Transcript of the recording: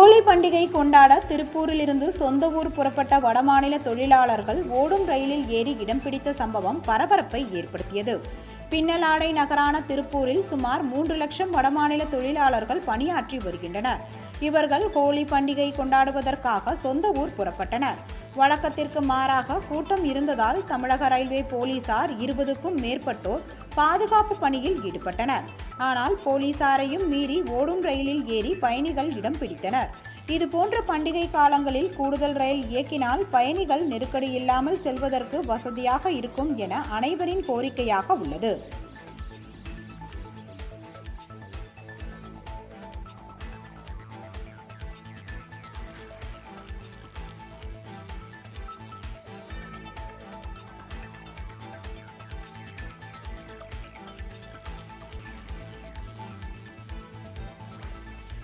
ஹோலி பண்டிகை கொண்டாட திருப்பூரிலிருந்து சொந்த ஊர் புறப்பட்ட வடமாநில தொழிலாளர்கள் ஓடும் ரயிலில் ஏறி இடம் பிடித்த சம்பவம் பரபரப்பை ஏற்படுத்தியது. பின்னலாடை நகரான திருப்பூரில் சுமார் 3 லட்சம் வடமாநில தொழிலாளர்கள் பணியாற்றி வருகின்றனர். இவர்கள் ஹோலி பண்டிகை கொண்டாடுவதற்காக சொந்த ஊர் புறப்பட்டனர். வழக்கத்திற்கு மாறாக கூட்டம் இருந்ததால் தமிழக ரயில்வே போலீசார் 20க்கும் மேற்பட்டோர் பாதுகாப்பு பணியில் ஈடுபட்டனர். ஆனால் போலீசாரையும் மீறி ஓடும் ரயிலில் ஏறி பயணிகள் இடம் பிடித்தனர். இதுபோன்ற பண்டிகை காலங்களில் கூடுதல் ரயில் இயக்கினால் பயணிகள் நெருக்கடி இல்லாமல் செல்வதற்கு வசதியாக இருக்கும் என அனைவரின் கோரிக்கையாக உள்ளது.